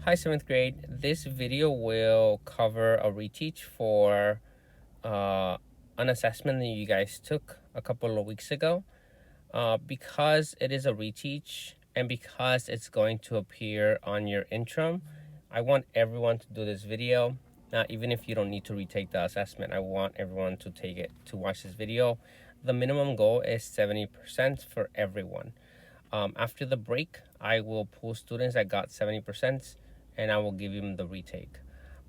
Hi, 7th grade. This video will cover a reteach for an assessment that you guys took a couple of weeks ago. Because it is a reteach and because it's going to appear on your interim, I want everyone to do this video. Even if you don't need to retake the assessment, I want everyone to watch this video. The minimum goal is 70% for everyone. After the break, I will pull students that got 70% and I will give them the retake.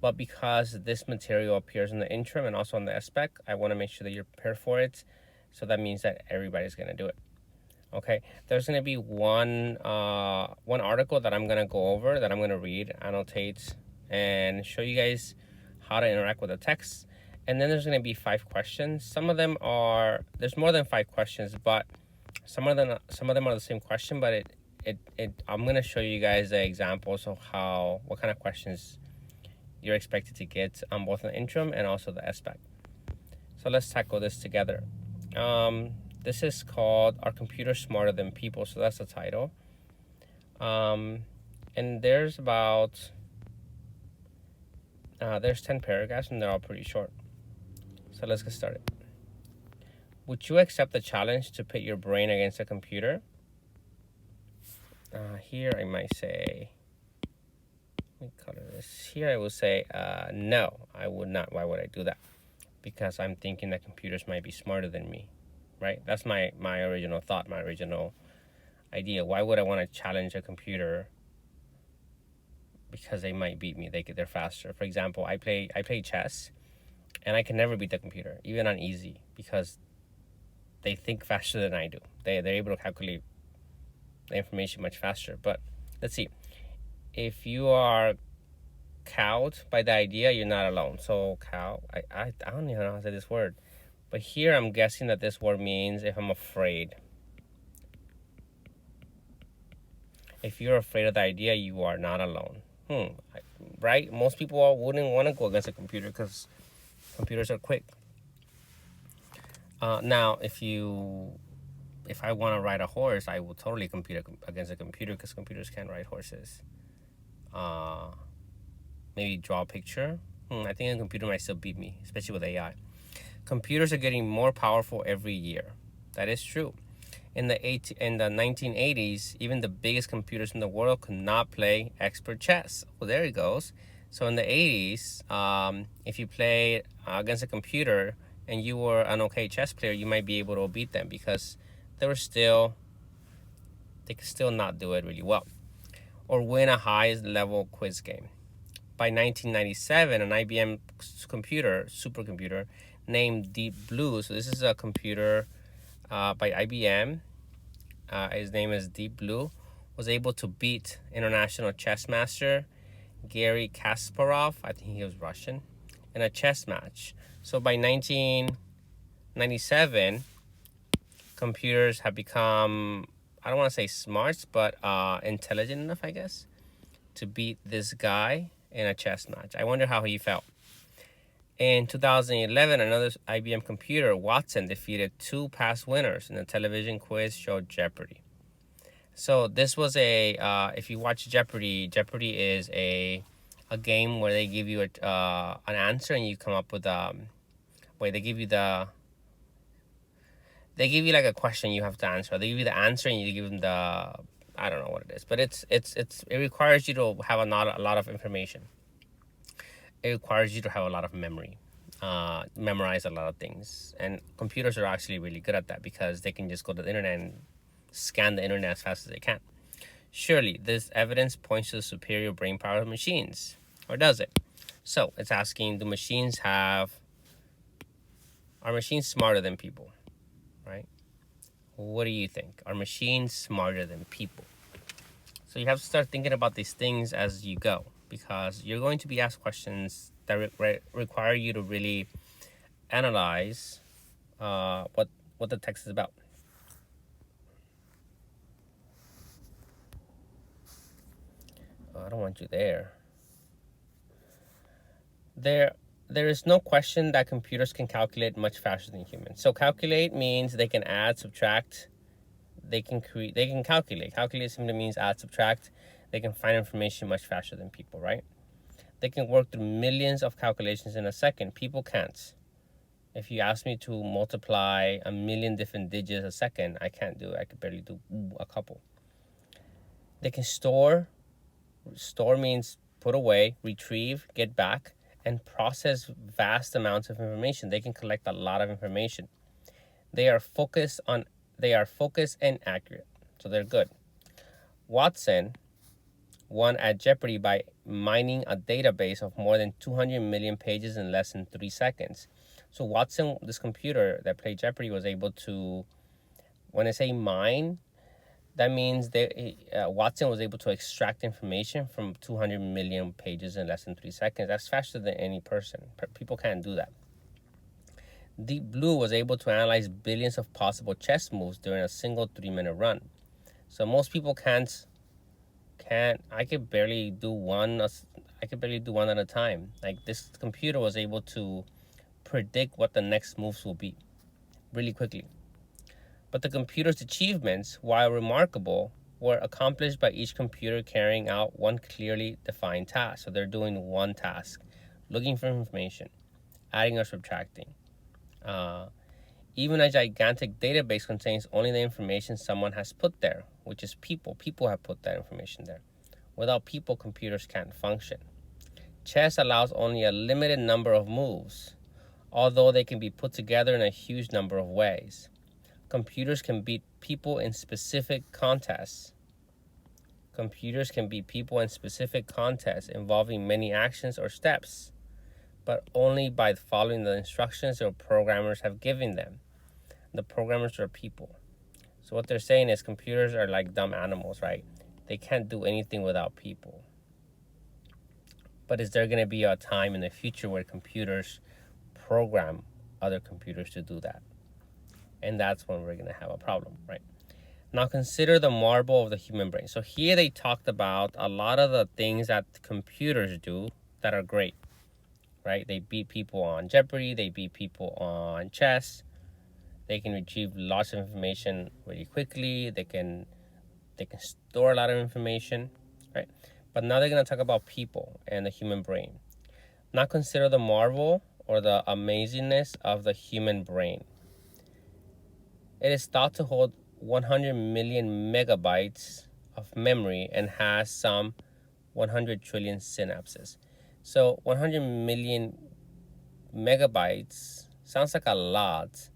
But because this material appears in the interim and also on the SPEC, I want to make sure that you're prepared for it. So that means that everybody's going to do it. Okay, there's going to be one article that I'm going to go over, that I'm going to read, annotate, and show you guys how to interact with the text. And then there's going to be 5 questions. Some of them are, there's more than 5 questions, but some of them are the same question, but I'm going to show you guys the examples of what kind of questions you're expected to get on both the interim and also the SPEC. So let's tackle this together. This is called Are Computers Smarter Than People? So that's the title. And there's there's 10 paragraphs and they're all pretty short. So let's get started. Would you accept the challenge to pit your brain against a computer? Here I might say, let me color this. Here I will say, no, I would not. Why would I do that? Because I'm thinking that computers might be smarter than me, right? That's my original thought, my original idea. Why would I want to challenge a computer? Because they might beat me. They're faster. For example, I play chess, and I can never beat the computer, even on easy, because they think faster than I do. They're able to calculate the information much faster. But let's see. If you are cowed by the idea, you're not alone. So I don't even know how to say this word. But here I'm guessing that this word means if I'm afraid. If you're afraid of the idea, you are not alone. Right? Most people wouldn't want to go against a computer because computers are quick. Now, if I want to ride a horse, I will totally compete against a computer because computers can't ride horses. Maybe draw a picture. I think a computer might still beat me, especially with AI. Computers are getting more powerful every year. That is true. In the 1980s, even the biggest computers in the world could not play expert chess. Well, there it goes. So in the 80s, if you played against a computer and you were an okay chess player, you might be able to beat them because they could still not do it really well, or win a high level quiz game. By 1997, an IBM supercomputer named Deep Blue. So this is a computer by IBM. His name is Deep Blue. Was able to beat international chess master Garry Kasparov. I think he was Russian, in a chess match. So by 1997, computers have become, I don't want to say smart, but intelligent enough, I guess, to beat this guy in a chess match. I wonder how he felt. In 2011, another IBM computer, Watson, defeated 2 past winners in the television quiz show Jeopardy. So this was if you watch Jeopardy, Jeopardy is a game where they give you an answer and you come up with they give you like a question you have to answer. They give you the answer and you give them I don't know what it is, but it requires you to have a lot of information. It requires you to have a lot of memory, memorize a lot of things. And computers are actually really good at that because they can just go to the internet and scan the internet as fast as they can. Surely, this evidence points to the superior brain power of machines. Or does it? So, it's asking, are machines smarter than people? Right? What do you think? Are machines smarter than people? So you have to start thinking about these things as you go, because you're going to be asked questions that require you to really analyze what the text is about. I don't want you there. There is no question that computers can calculate much faster than humans. So calculate means they can add, subtract. They can calculate. Calculate simply means add, subtract. They can find information much faster than people, right? They can work through millions of calculations in a second. People can't. If you ask me to multiply a million different digits a second, I can't do it. I could barely do a couple. They can store. Store means put away, retrieve, get back, and process vast amounts of information. They can collect a lot of information. They are focused and accurate. So they're good. Watson won at Jeopardy by mining a database of more than 200 million pages in less than 3 seconds. So Watson, this computer that played Jeopardy, was able to, when I say mine, that means Watson was able to extract information from 200 million pages in less than 3 seconds. That's faster than any person. People can't do that. Deep Blue was able to analyze billions of possible chess moves during a single 3-minute run. So most people can't. I could barely do one. I could barely do one at a time. Like, this computer was able to predict what the next moves will be really quickly. But the computer's achievements, while remarkable, were accomplished by each computer carrying out one clearly defined task. So they're doing one task, looking for information, adding or subtracting. Even a gigantic database contains only the information someone has put there, which is people. People have put that information there. Without people, computers can't function. Chess allows only a limited number of moves, although they can be put together in a huge number of ways. Computers can beat people in specific contests. Computers can beat people in specific contests involving many actions or steps, but only by following the instructions their programmers have given them. The programmers are people. So what they're saying is computers are like dumb animals, right? They can't do anything without people. But is there going to be a time in the future where computers program other computers to do that? And that's when we're going to have a problem, right? Now consider the marble of the human brain. So here they talked about a lot of the things that computers do that are great, right? They beat people on Jeopardy. They beat people on chess. They can retrieve lots of information really quickly. They can store a lot of information, right? But now they're going to talk about people and the human brain. Now consider the marvel or the amazingness of the human brain. It is thought to hold 100 million megabytes of memory and has some 100 trillion synapses. So 100 million megabytes sounds like a lot,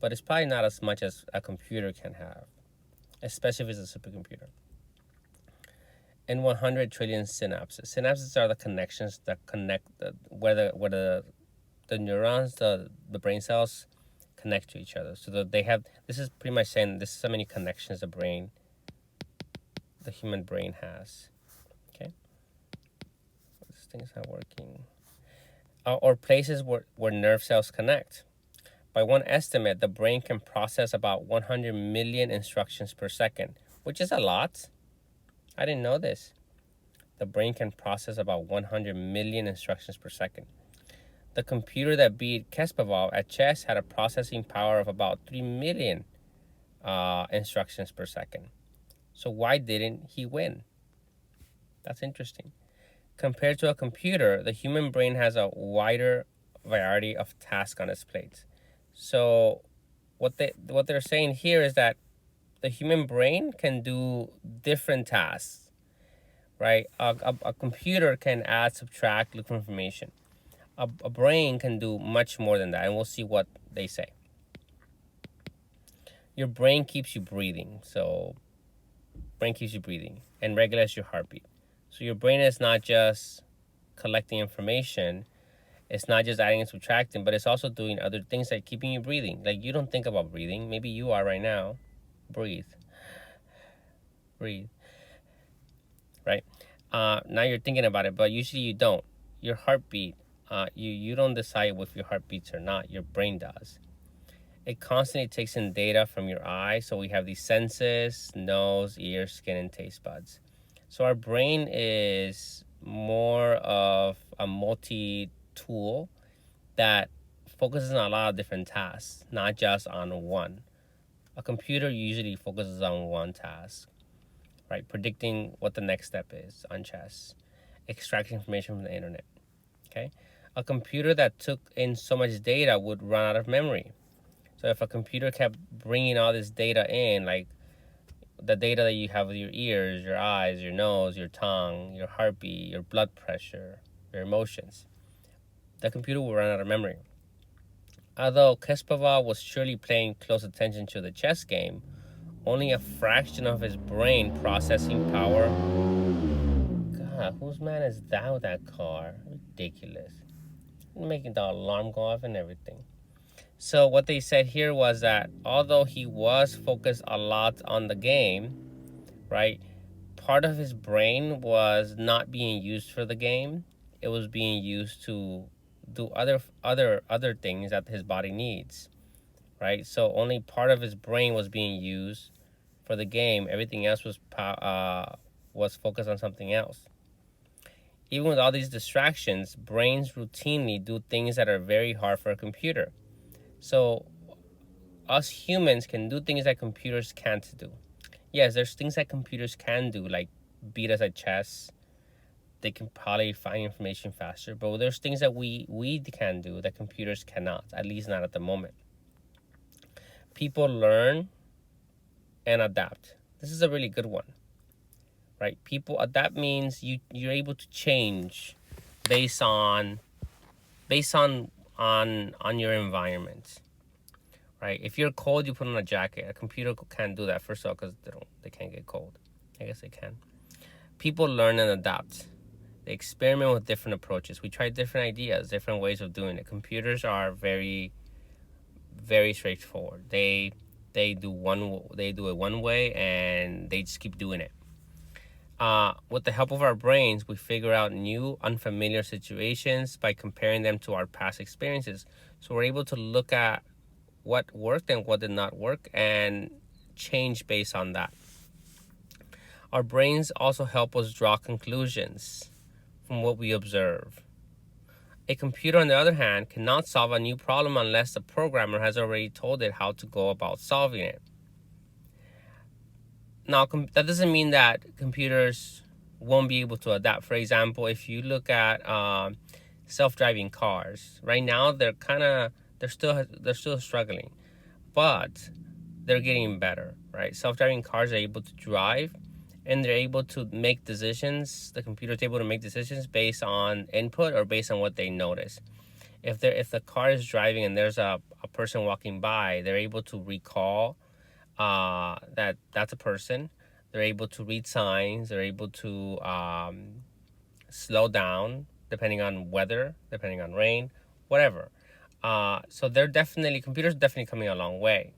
but it's probably not as much as a computer can have, especially if it's a supercomputer. And 100 trillion synapses. Synapses are the connections that connect where the neurons, the brain cells, connect to each other. So that they have, this is pretty much saying this is how many connections the human brain has. Okay, this thing is not working. Or places where nerve cells connect. By one estimate, the brain can process about 100 million instructions per second, which is a lot. I didn't know this. The brain can process about 100 million instructions per second. The computer that beat Kasparov at chess had a processing power of about 3 million instructions per second. So why didn't he win? That's interesting. Compared to a computer, the human brain has a wider variety of tasks on its plate. So what they're saying here is that the human brain can do different tasks, right? A computer can add, subtract, look for information. A brain can do much more than that, and we'll see what they say. Your brain keeps you breathing. So brain keeps you breathing and regulates your heartbeat. So your brain is not just collecting information. It's not just adding and subtracting, but it's also doing other things like keeping you breathing. Like, you don't think about breathing. Maybe you are right now. Breathe. Breathe. Right? Now you're thinking about it, but usually you don't. Your heartbeat, you don't decide if your heart beats or not. Your brain does. It constantly takes in data from your eyes. So we have these senses: nose, ears, skin, and taste buds. So our brain is more of a multi-tool that focuses on a lot of different tasks, not just on one. A computer usually focuses on one task. right? Predicting what the next step is on chess, extracting information from the internet, okay? A computer that took in so much data would run out of memory. So if a computer kept bringing all this data in, like the data that you have with your ears, your eyes, your nose, your tongue, your heartbeat, your blood pressure, your emotions, the computer will run out of memory. Although Kasparov was surely paying close attention to the chess game, only a fraction of his brain processing power. God, whose man is that with that car? Ridiculous. Making the alarm go off and everything. So what they said here was that although he was focused a lot on the game, right, part of his brain was not being used for the game. It was being used to do other things that his body needs, right? So only part of his brain was being used for the game. Everything else was focused on something else. Even with all these distractions, brains routinely do things that are very hard for a computer. So us humans can do things that computers can't do. Yes, there's things that computers can do, like beat us at chess. They can probably find information faster, but there's things that we can do that computers cannot, at least not at the moment. People learn and adapt. This is a really good one, right? People adapt means you're able to change based on on your environment, right? If you're cold, you put on a jacket. A computer can't do that, first of all, because they can't get cold. I guess they can. People learn and adapt. They experiment with different approaches. We try different ideas, different ways of doing it. Computers are very, very straightforward. They do it one way and they just keep doing it. With the help of our brains, we figure out new, unfamiliar situations by comparing them to our past experiences. So we're able to look at what worked and what did not work and change based on that. Our brains also help us draw conclusions from what we observe. A computer, on the other hand, cannot solve a new problem unless the programmer has already told it how to go about solving it. Now, that doesn't mean that computers won't be able to adapt. For example, if you look at self-driving cars, right now they're still struggling, but they're getting better, right? Self-driving cars are able to drive, and they're able to make decisions. The computer's able to make decisions based on input or based on what they notice. If the car is driving and there's a person walking by, they're able to recall that's a person. They're able to read signs. They're able to slow down depending on weather, depending on rain, whatever. So computers are definitely coming a long way.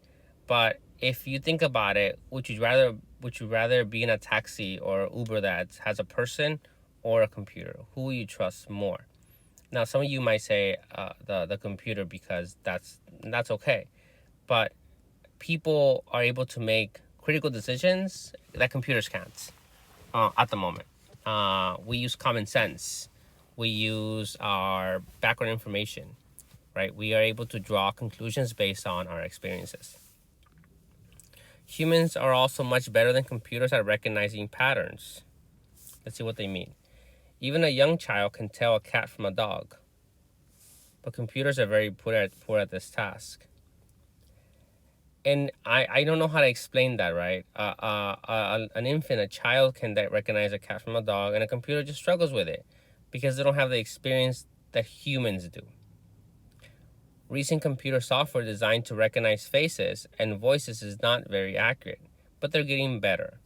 But if you think about it, would you rather be in a taxi or Uber that has a person or a computer? Who will you trust more? Now, some of you might say the computer, because that's okay. But people are able to make critical decisions that computers can't at the moment. We use common sense. We use our background information, right? We are able to draw conclusions based on our experiences. Humans are also much better than computers at recognizing patterns. Let's see what they mean. Even a young child can tell a cat from a dog, but computers are very poor at this task. And I don't know how to explain that, right? An infant, a child can recognize a cat from a dog, and a computer just struggles with it because they don't have the experience that humans do. Recent computer software designed to recognize faces and voices is not very accurate, but they're getting better.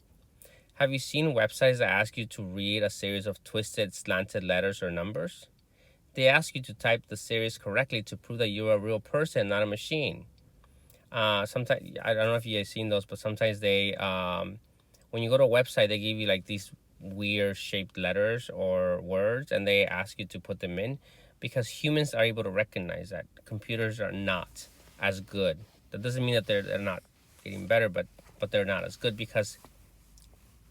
Have you seen websites that ask you to read a series of twisted, slanted letters or numbers? They ask you to type the series correctly to prove that you're a real person, not a machine. Sometimes, I don't know if you guys seen those, but sometimes they, when you go to a website, they give you like these weird shaped letters or words, and they ask you to put them in because humans are able to recognize that. Computers are not as good. That doesn't mean that they're not getting better, but they're not as good, because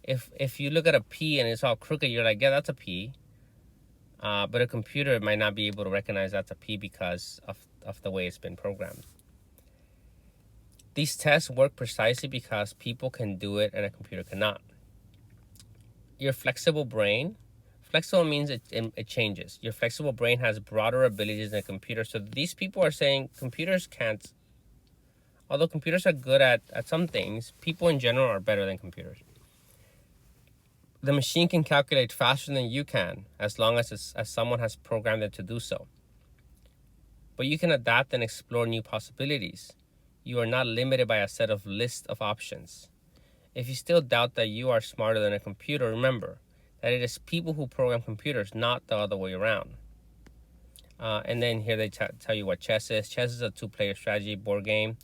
if you look at a P and it's all crooked, you're like, yeah, that's a P. But a computer might not be able to recognize that's a P because of the way it's been programmed. These tests work precisely because people can do it and a computer cannot. your flexible brain, flexible means it changes. Your flexible brain has broader abilities than a computer. So these people are saying computers can't, although computers are good at some things, people in general are better than computers. The machine can calculate faster than you can, as long as someone has programmed it to do so. But you can adapt and explore new possibilities. You are not limited by a set of list of options. If you still doubt that you are smarter than a computer, remember that it is people who program computers, not the other way around. And then here they tell you what chess is. Chess is a two-player strategy board game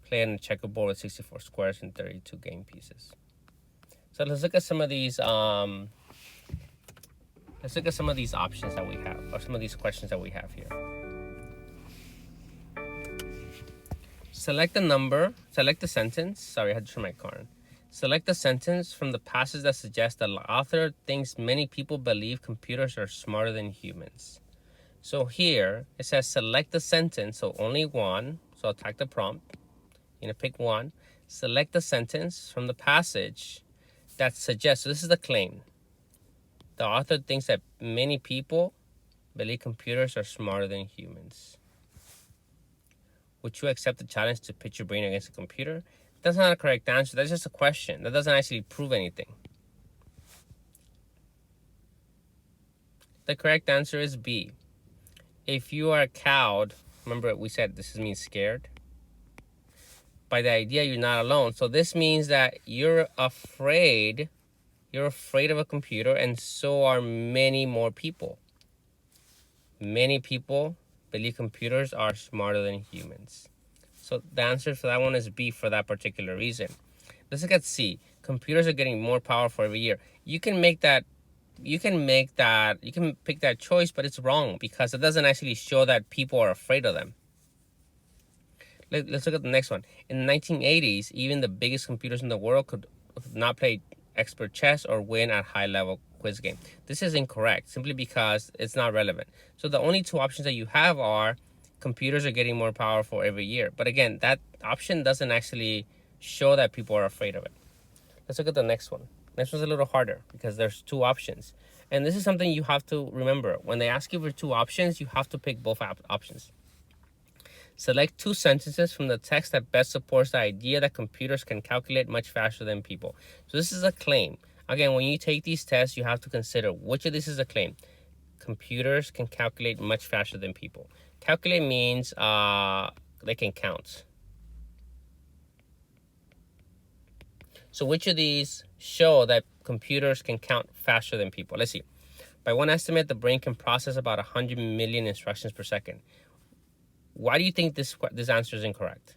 played on a checkerboard with 64 squares and 32 game pieces. So let's look at some of these. Let's look at some of these options that we have, or some of these questions that we have here. Select the number. Select the sentence. Sorry, I had to turn my car on. Select the sentence from the passage that suggests that the author thinks many people believe computers are smarter than humans. So here it says select the sentence, so only one. So I'll type the prompt. You're gonna pick one. Select the sentence from the passage that suggests, so this is the claim. The author thinks that many people believe computers are smarter than humans. Would you accept the challenge to pit your brain against a computer? That's not a correct answer. That's just a question. That doesn't actually prove anything. The correct answer is B. If you are cowed, remember we said this means scared, by the idea you're not alone. So this means that you're afraid of a computer, and so are many more people. Many people believe computers are smarter than humans. So the answer for that one is B for that particular reason. Let's look at C. Computers are getting more powerful every year. You can pick that choice, but it's wrong because it doesn't actually show that people are afraid of them. Let's look at the next one. In the 1980s, even the biggest computers in the world could not play expert chess or win at high-level quiz game. This is incorrect, simply because it's not relevant. So the only two options that you have are computers are getting more powerful every year. But again, that option doesn't actually show that people are afraid of it. Let's look at the next one. Next one's a little harder because there's two options. And this is something you have to remember. When they ask you for two options, you have to pick both options. Select two sentences from the text that best supports the idea that computers can calculate much faster than people. So this is a claim. Again, when you take these tests, you have to consider which of these is a claim. Computers can calculate much faster than people. Calculate means they can count. So which of these show that computers can count faster than people? Let's see. By one estimate, the brain can process about 100 million instructions per second. Why do you think this answer is incorrect?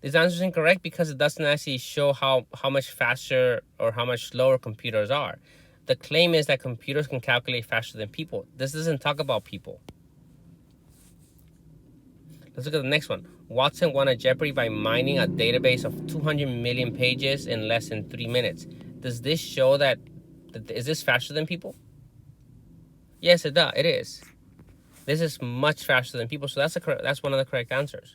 This answer is incorrect because it doesn't actually show how much faster or how much slower computers are. The claim is that computers can calculate faster than people. This doesn't talk about people. Let's look at the next one. Watson won a Jeopardy by mining a database of 200 million pages in less than 3 minutes. Does this show that is this faster than people? Yes, it does. It is. This is much faster than people, so that's one of the correct answers.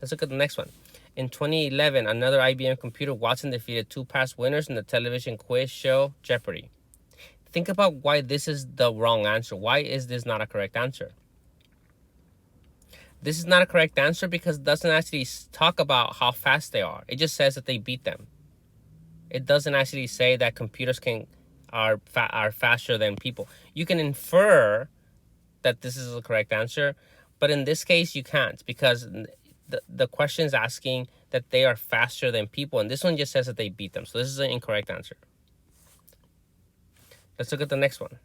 Let's look at the next one. In 2011, another IBM computer, Watson, defeated two past winners in the television quiz show Jeopardy. Think about why this is the wrong answer. Why is this not a correct answer? This is not a correct answer because it doesn't actually talk about how fast they are. It just says that they beat them. It doesn't actually say that computers are faster than people. You can infer that this is the correct answer, but in this case you can't, because the question is asking that they are faster than people, and this one just says that they beat them. So this is an incorrect answer. Let's look at the next one.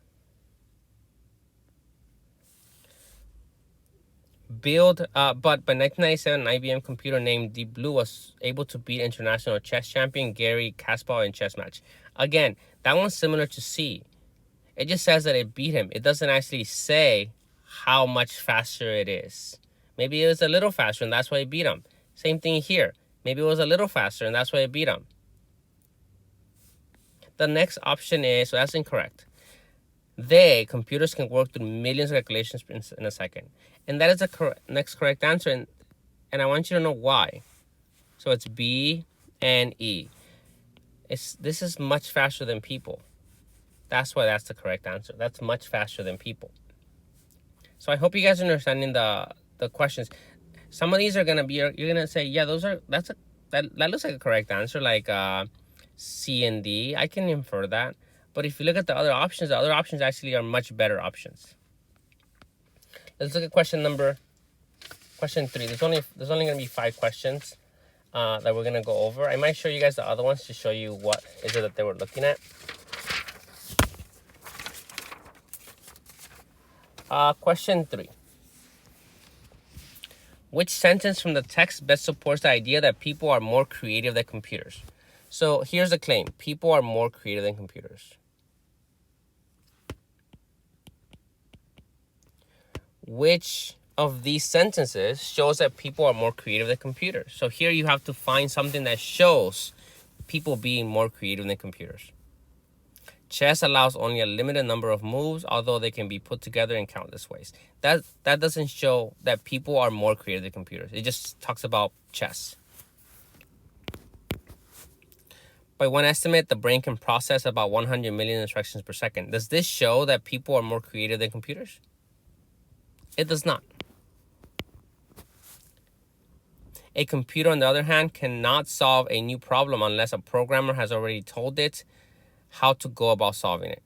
But by 1997, an IBM computer named Deep Blue was able to beat international chess champion Garry Kasparov in chess match. Again, that one's similar to C. It just says that it beat him. It doesn't actually say how much faster it is. Maybe it was a little faster and that's why it beat him. Same thing here. Maybe it was a little faster and that's why it beat him. The next option is, so that's incorrect. Computers can work through millions of calculations in a second. And that is the next correct answer. And I want you to know why. So it's B and E. This is much faster than people. That's why that's the correct answer. That's much faster than people. So I hope you guys are understanding the questions. Some of these are gonna be, you're gonna say, yeah, that looks like a correct answer, like C and D. I can infer that. But if you look at the other options actually are much better options. Let's look at question 3. There's only gonna be 5 questions that we're gonna go over. I might show you guys the other ones to show you what is it that they were looking at. Question 3. Which sentence from the text best supports the idea that people are more creative than computers? So here's the claim. People are more creative than computers. Which of these sentences shows that people are more creative than computers? So here you have to find something that shows people being more creative than computers. Chess allows only a limited number of moves, although they can be put together in countless ways. That doesn't show that people are more creative than computers. It just talks about chess. By one estimate, the brain can process about 100 million instructions per second. Does this show that people are more creative than computers? It does not. A computer, on the other hand, cannot solve a new problem unless a programmer has already told it how to go about solving it.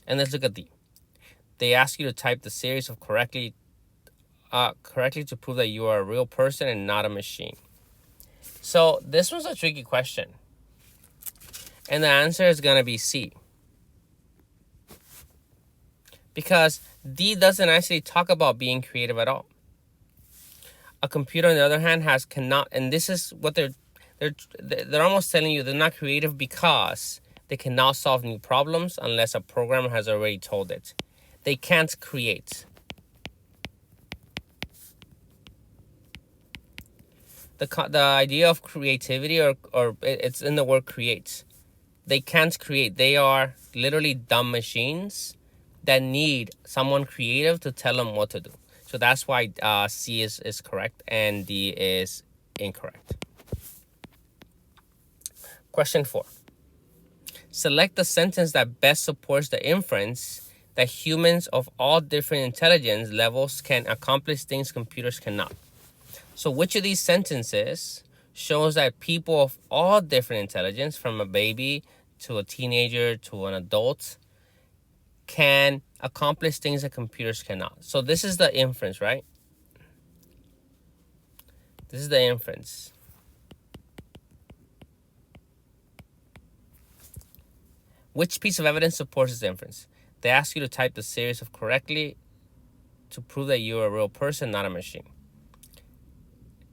And let's look at D. They ask you to type the series of correctly to prove that you are a real person and not a machine. So this was a tricky question. And the answer is going to be C. Because D doesn't actually talk about being creative at all. A computer, on the other hand, cannot, and this is what they're almost telling you they're not creative because they cannot solve new problems unless a programmer has already told it. They can't create. The idea of creativity, or it's in the word create. They can't create. They are literally dumb machines that need someone creative to tell them what to do. So that's why C is correct and D is incorrect. Question 4. Select the sentence that best supports the inference that humans of all different intelligence levels can accomplish things computers cannot. So which of these sentences shows that people of all different intelligence, from a baby to a teenager to an adult, can accomplish things that computers cannot? So this is the inference, right? This is the inference. Which piece of evidence supports this inference? They ask you to type the series of correctly to prove that you're a real person, not a machine.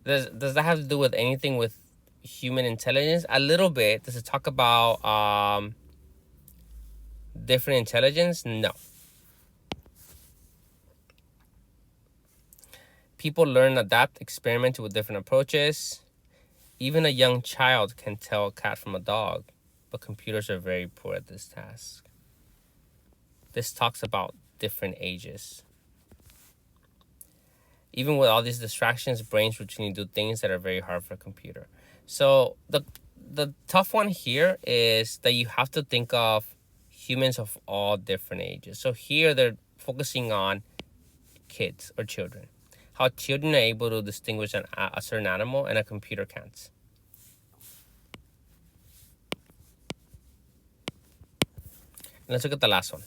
Does that have to do with anything with human intelligence? A little bit. Does it talk about different intelligence? No. People learn, adapt, experiment with different approaches. Even a young child can tell a cat from a dog, but computers are very poor at this task. This talks about different ages. Even with all these distractions, brains routinely do things that are very hard for a computer. So the tough one here is that you have to think of humans of all different ages. So here they're focusing on kids or children. How children are able to distinguish a certain animal and a computer can't. Let's look at the last one.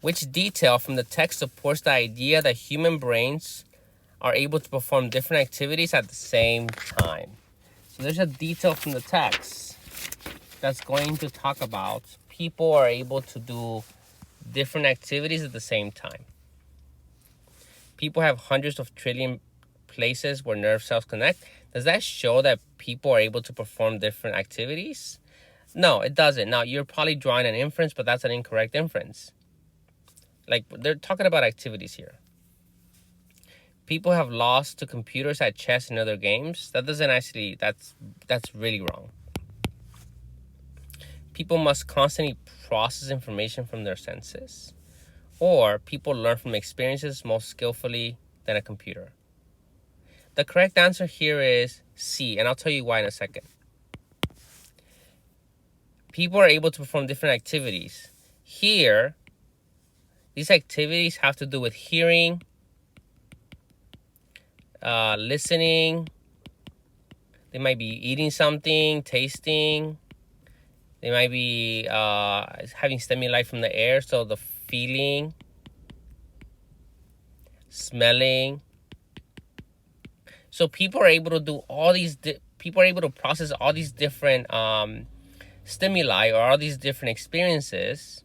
Which detail from the text supports the idea that human brains are able to perform different activities at the same time? So there's a detail from the text that's going to talk about people are able to do different activities at the same time. People have hundreds of trillion places where nerve cells connect. Does that show that people are able to perform different activities? No, it doesn't. Now, you're probably drawing an inference, but that's an incorrect inference. Like, they're talking about activities here. People have lost to computers at chess and other games. That doesn't actually, that's really wrong. People must constantly process information from their senses. Or people learn from experiences more skillfully than a computer. The correct answer here is C, and I'll tell you why in a second. People are able to perform different activities. Here, these activities have to do with hearing, listening. They might be eating something, tasting. They might be having stimuli from the air, so the feeling, smelling. So people are able to do all these. People are able to process all these different stimuli or all these different experiences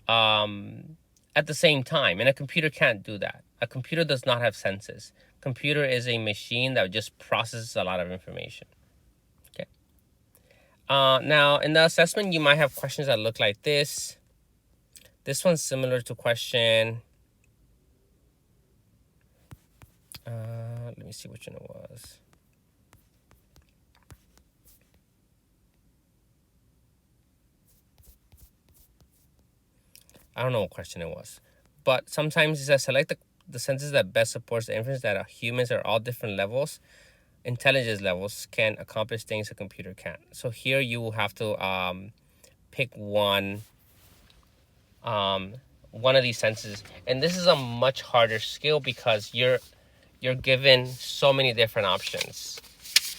at the same time, and a computer can't do that. A computer does not have senses. Computer is a machine that just processes a lot of information. Okay. Now, in the assessment, you might have questions that look like this. This one's similar to question. Let me see which one it was. I don't know what question it was. But sometimes it says select the senses that best supports the inference that humans are all different levels, intelligence levels, can accomplish things a computer can't. So here you will have to pick one of these senses. And this is a much harder skill because you're given so many different options.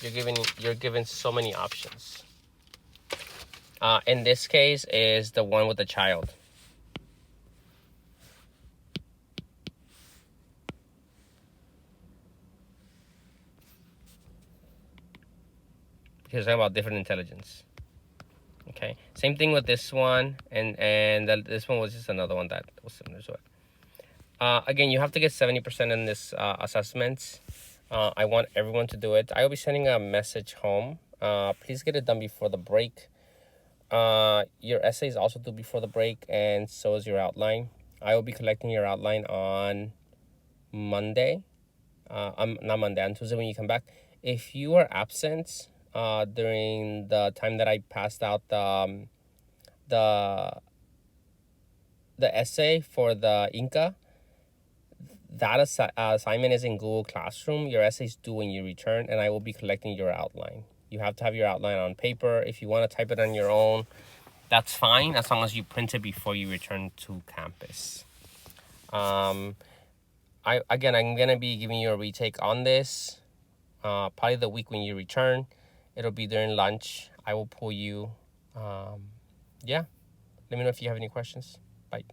You're given so many options. In this case is the one with the child. Because talking about different intelligence. Okay, same thing with this one, and this one was just another one that was similar to it. Again, you have to get 70% in this assessment. I want everyone to do it. I will be sending a message home. Please get it done before the break. Your essay is also due before the break, and so is your outline. I will be collecting your outline on Monday. Not Monday, on Tuesday when you come back. If you are absent during the time that I passed out the essay for the Inca, that assignment is in Google Classroom. Your essay is due when you return, and I will be collecting your outline. You have to have your outline on paper. If you want to type it on your own, that's fine, as long as you print it before you return to campus. I'm gonna be giving you a retake on this. Probably the week when you return. It'll be during lunch. I will pull you. Yeah. Let me know if you have any questions. Bye.